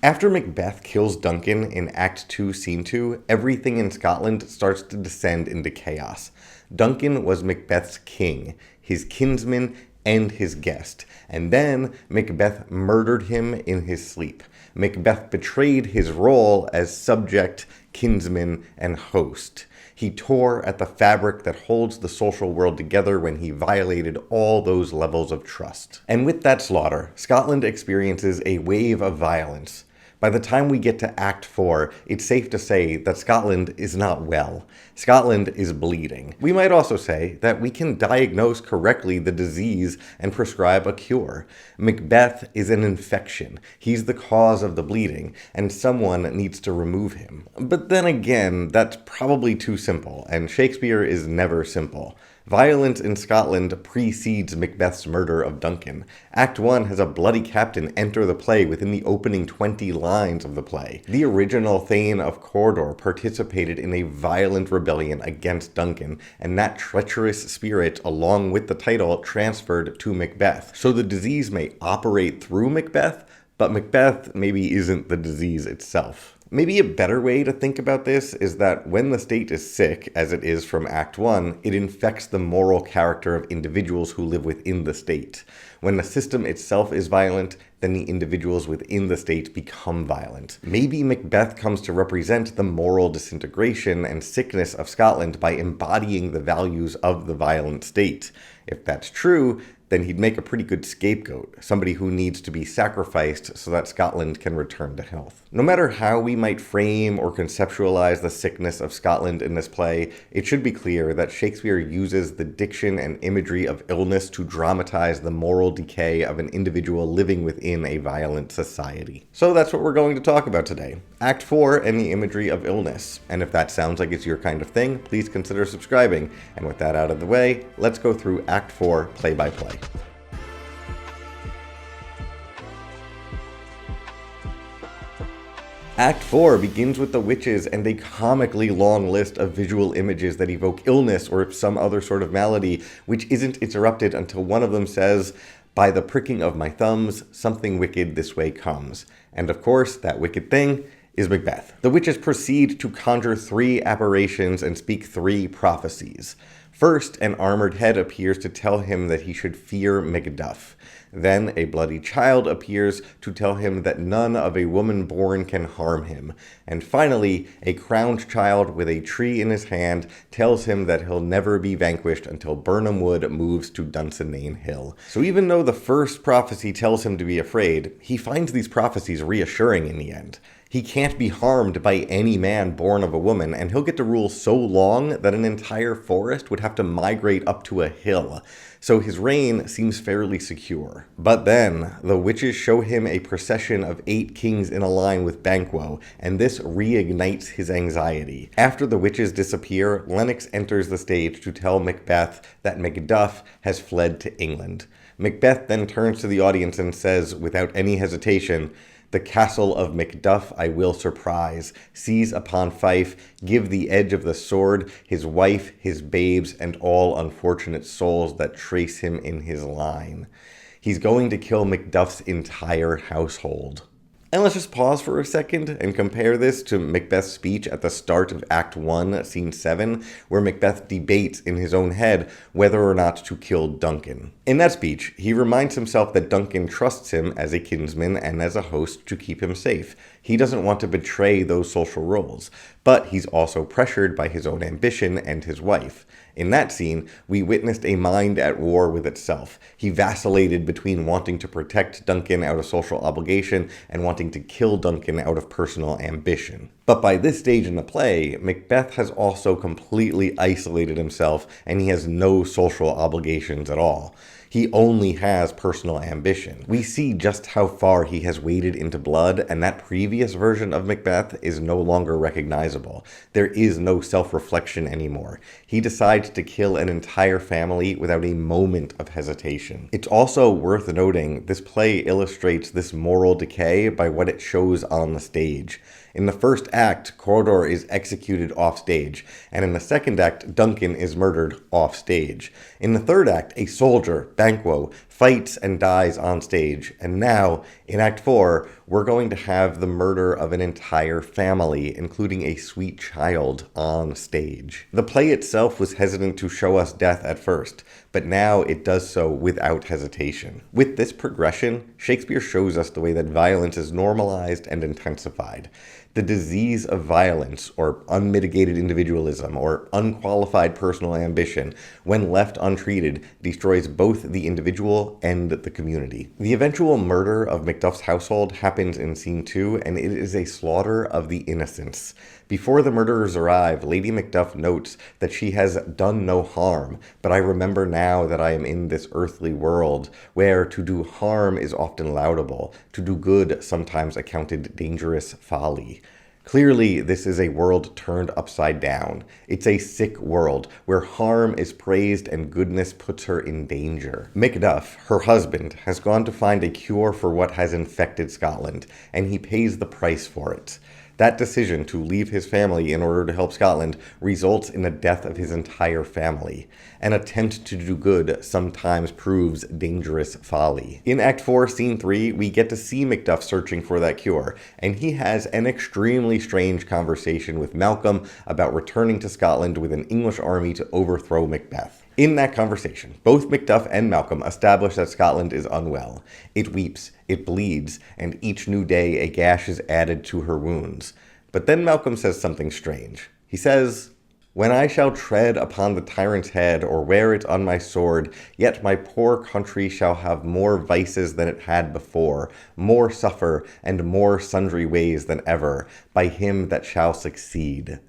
After Macbeth kills Duncan in Act 2, Scene 2, everything in Scotland starts to descend into chaos. Duncan was Macbeth's king, his kinsman, and his guest, and then Macbeth murdered him in his sleep. Macbeth betrayed his role as subject, kinsman, and host. He tore at the fabric that holds the social world together when he violated all those levels of trust. And with that slaughter, Scotland experiences a wave of violence. By the time we get to Act 4, it's safe to say that Scotland is not well. Scotland is bleeding. We might also say that we can diagnose correctly the disease and prescribe a cure. Macbeth is an infection. He's the cause of the bleeding, and someone needs to remove him. But then again, that's probably too simple, and Shakespeare is never simple. Violence in Scotland precedes Macbeth's murder of Duncan. Act 1 has a bloody captain enter the play within the opening 20 lines of the play. The original Thane of Cawdor participated in a violent rebellion against Duncan, and that treacherous spirit, along with the title, transferred to Macbeth. So the disease may operate through Macbeth, but Macbeth maybe isn't the disease itself. Maybe a better way to think about this is that when the state is sick, as it is from Act 1, it infects the moral character of individuals who live within the state. When the system itself is violent, then the individuals within the state become violent. Maybe Macbeth comes to represent the moral disintegration and sickness of Scotland by embodying the values of the violent state. If that's true, then he'd make a pretty good scapegoat, somebody who needs to be sacrificed so that Scotland can return to health. No matter how we might frame or conceptualize the sickness of Scotland in this play, it should be clear that Shakespeare uses the diction and imagery of illness to dramatize the moral decay of an individual living within a violent society. So that's what we're going to talk about today. Act 4 and the imagery of illness. And if that sounds like it's your kind of thing, please consider subscribing. And with that out of the way, let's go through Act 4 play by play. Act 4 begins with the witches and a comically long list of visual images that evoke illness or some other sort of malady, which isn't interrupted until one of them says, "By the pricking of my thumbs, something wicked this way comes." And of course, that wicked thing is Macbeth. The witches proceed to conjure 3 apparitions and speak 3 prophecies. First, an armored head appears to tell him that he should fear Macduff. Then a bloody child appears to tell him that none of a woman born can harm him. And finally, a crowned child with a tree in his hand tells him that he'll never be vanquished until Birnam Wood moves to Dunsinane Hill. So even though the first prophecy tells him to be afraid, he finds these prophecies reassuring in the end. He can't be harmed by any man born of a woman, and he'll get to rule so long that an entire forest would have to migrate up to a hill. So his reign seems fairly secure. But then, the witches show him a procession of 8 kings in a line with Banquo, and this reignites his anxiety. After the witches disappear, Lennox enters the stage to tell Macbeth that Macduff has fled to England. Macbeth then turns to the audience and says, without any hesitation, "The castle of Macduff I will surprise, seize upon Fife, give the edge of the sword, his wife, his babes, and all unfortunate souls that trace him in his line." He's going to kill Macduff's entire household. And let's just pause for a second and compare this to Macbeth's speech at the start of Act 1, Scene 7, where Macbeth debates in his own head whether or not to kill Duncan. In that speech, he reminds himself that Duncan trusts him as a kinsman and as a host to keep him safe. He doesn't want to betray those social roles, but he's also pressured by his own ambition and his wife. In that scene, we witnessed a mind at war with itself. He vacillated between wanting to protect Duncan out of social obligation and wanting to kill Duncan out of personal ambition. But by this stage in the play, Macbeth has also completely isolated himself, and he has no social obligations at all. He only has personal ambition. We see just how far he has waded into blood, and that previous version of Macbeth is no longer recognizable. There is no self-reflection anymore. He decides to kill an entire family without a moment of hesitation. It's also worth noting this play illustrates this moral decay by what it shows on the stage. In the first act, Cawdor is executed offstage, and in the second act, Duncan is murdered offstage. In the third act, a soldier, Banquo, fights and dies on stage. And now, in Act 4, we're going to have the murder of an entire family, including a sweet child, on stage. The play itself was hesitant to show us death at first, but now it does so without hesitation. With this progression, Shakespeare shows us the way that violence is normalized and intensified. The disease of violence, or unmitigated individualism, or unqualified personal ambition, when left untreated, destroys both the individual and the community. The eventual murder of Macduff's household happens in Scene 2, and it is a slaughter of the innocents. Before the murderers arrive, Lady Macduff notes that she has done no harm, but I remember now that I am in this earthly world, where to do harm is often laudable, to do good sometimes accounted dangerous folly. Clearly, this is a world turned upside down. It's a sick world, where harm is praised and goodness puts her in danger. Macduff, her husband, has gone to find a cure for what has infected Scotland, and he pays the price for it. That decision to leave his family in order to help Scotland results in the death of his entire family. An attempt to do good sometimes proves dangerous folly. In Act 4, Scene 3, we get to see Macduff searching for that cure, and he has an extremely strange conversation with Malcolm about returning to Scotland with an English army to overthrow Macbeth. In that conversation, both Macduff and Malcolm establish that Scotland is unwell. It weeps, it bleeds, and each new day a gash is added to her wounds. But then Malcolm says something strange. He says, "When I shall tread upon the tyrant's head, or wear it on my sword, yet my poor country shall have more vices than it had before, more suffer, and more sundry ways than ever, by him that shall succeed."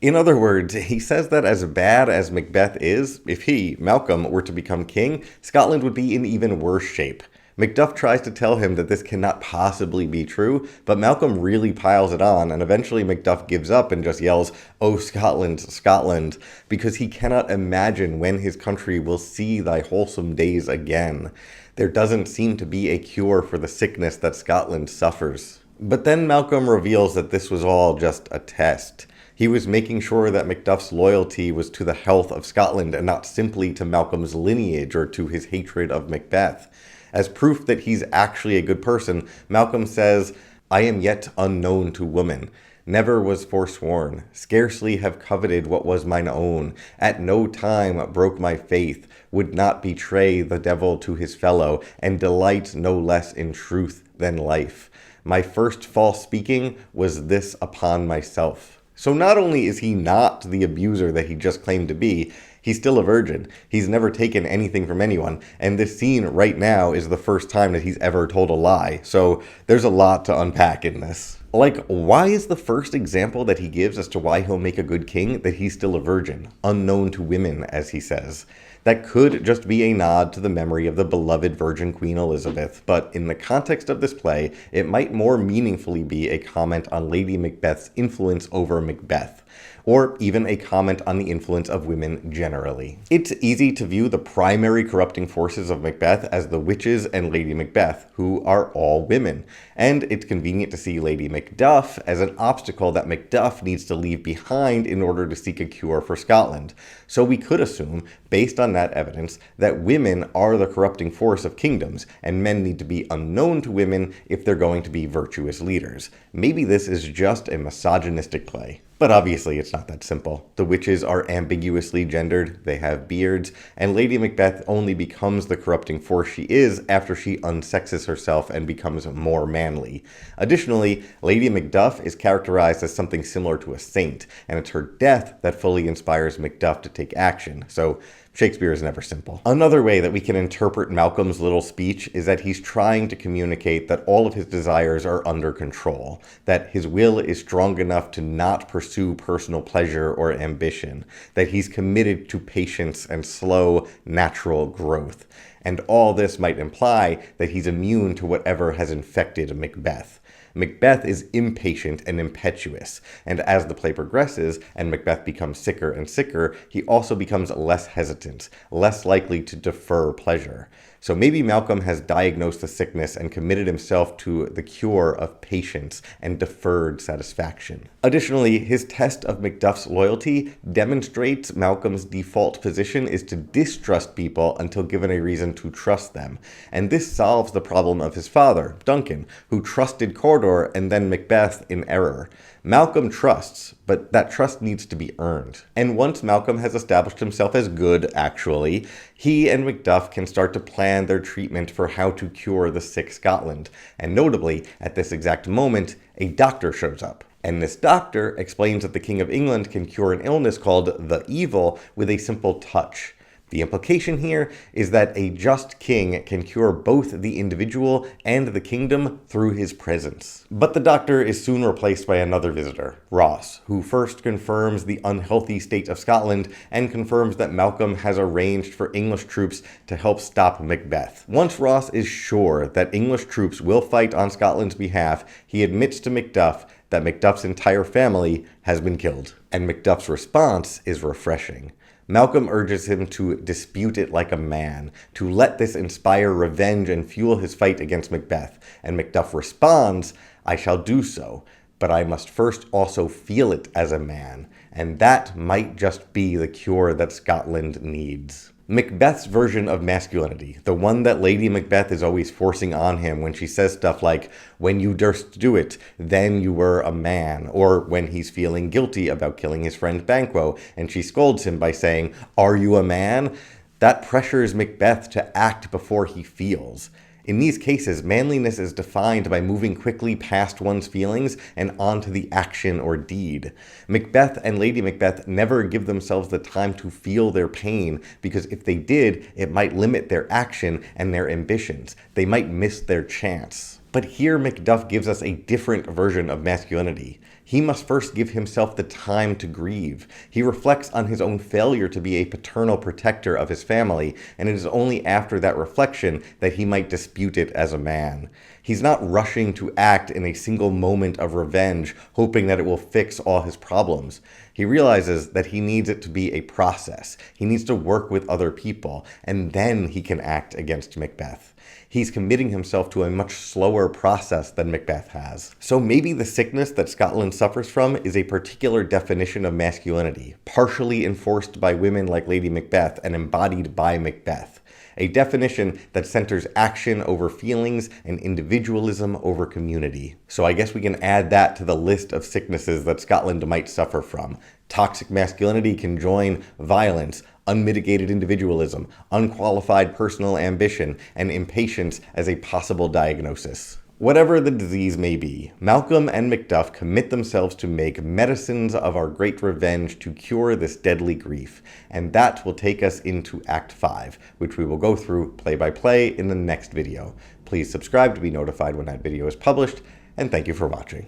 In other words, he says that as bad as Macbeth is, if he, Malcolm, were to become king, Scotland would be in even worse shape. Macduff tries to tell him that this cannot possibly be true, but Malcolm really piles it on, and eventually Macduff gives up and just yells, "Oh, Scotland, Scotland," because he cannot imagine when his country will see thy wholesome days again. There doesn't seem to be a cure for the sickness that Scotland suffers. But then Malcolm reveals that this was all just a test. He was making sure that Macduff's loyalty was to the health of Scotland and not simply to Malcolm's lineage or to his hatred of Macbeth. As proof that he's actually a good person, Malcolm says, "I am yet unknown to woman. Never was forsworn, scarcely have coveted what was mine own, at no time broke my faith, would not betray the devil to his fellow, and delight no less in truth than life. My first false speaking was this upon myself." So not only is he not the abuser that he just claimed to be, he's still a virgin. He's never taken anything from anyone, and this scene right now is the first time that he's ever told a lie. So there's a lot to unpack in this. Like, why is the first example that he gives as to why he'll make a good king that he's still a virgin, unknown to women, as he says? That could just be a nod to the memory of the beloved Virgin Queen Elizabeth, but in the context of this play, it might more meaningfully be a comment on Lady Macbeth's influence over Macbeth, or even a comment on the influence of women generally. It's easy to view the primary corrupting forces of Macbeth as the witches and Lady Macbeth, who are all women, and it's convenient to see Lady Macduff as an obstacle that Macduff needs to leave behind in order to seek a cure for Scotland. So we could assume, based on that evidence, that women are the corrupting force of kingdoms, and men need to be unknown to women if they're going to be virtuous leaders. Maybe this is just a misogynistic play. But obviously it's not that simple. The witches are ambiguously gendered, they have beards, and Lady Macbeth only becomes the corrupting force she is after she unsexes herself and becomes more manly. Additionally, Lady Macduff is characterized as something similar to a saint, and it's her death that fully inspires Macduff to take action. So Shakespeare is never simple. Another way that we can interpret Malcolm's little speech is that he's trying to communicate that all of his desires are under control, that his will is strong enough to not pursue personal pleasure or ambition, that he's committed to patience and slow, natural growth. And all this might imply that he's immune to whatever has infected Macbeth. Macbeth is impatient and impetuous, and as the play progresses and Macbeth becomes sicker and sicker, he also becomes less hesitant, less likely to defer pleasure. So maybe Malcolm has diagnosed the sickness and committed himself to the cure of patience and deferred satisfaction. Additionally, his test of Macduff's loyalty demonstrates Malcolm's default position is to distrust people until given a reason to trust them. And this solves the problem of his father, Duncan, who trusted Cawdor and then Macbeth in error. Malcolm trusts, but that trust needs to be earned. And once Malcolm has established himself as good, actually, he and Macduff can start to plan their treatment for how to cure the sick Scotland. And notably, at this exact moment, a doctor shows up. And this doctor explains that the King of England can cure an illness called the evil with a simple touch. The implication here is that a just king can cure both the individual and the kingdom through his presence. But the doctor is soon replaced by another visitor, Ross, who first confirms the unhealthy state of Scotland and confirms that Malcolm has arranged for English troops to help stop Macbeth. Once Ross is sure that English troops will fight on Scotland's behalf, he admits to Macduff that Macduff's entire family has been killed. And Macduff's response is refreshing. Malcolm urges him to dispute it like a man, to let this inspire revenge and fuel his fight against Macbeth. And Macduff responds, "I shall do so, but I must first also feel it as a man. And that might just be the cure that Scotland needs." Macbeth's version of masculinity, the one that Lady Macbeth is always forcing on him when she says stuff like, "When you durst do it, then you were a man," or when he's feeling guilty about killing his friend Banquo, and she scolds him by saying, "Are you a man?" That pressures Macbeth to act before he feels. In these cases, manliness is defined by moving quickly past one's feelings and onto the action or deed. Macbeth and Lady Macbeth never give themselves the time to feel their pain, because if they did, it might limit their action and their ambitions. They might miss their chance. But here Macduff gives us a different version of masculinity. He must first give himself the time to grieve. He reflects on his own failure to be a paternal protector of his family, and it is only after that reflection that he might dispute it as a man. He's not rushing to act in a single moment of revenge, hoping that it will fix all his problems. He realizes that he needs it to be a process. He needs to work with other people, and then he can act against Macbeth. He's committing himself to a much slower process than Macbeth has. So maybe the sickness that Scotland suffers from is a particular definition of masculinity, partially enforced by women like Lady Macbeth and embodied by Macbeth. A definition that centers action over feelings and individualism over community. So I guess we can add that to the list of sicknesses that Scotland might suffer from. Toxic masculinity can join violence, unmitigated individualism, unqualified personal ambition, and impatience as a possible diagnosis. Whatever the disease may be, Malcolm and Macduff commit themselves to make medicines of our great revenge to cure this deadly grief, and that will take us into Act 5, which we will go through play by play in the next video. Please subscribe to be notified when that video is published, and thank you for watching.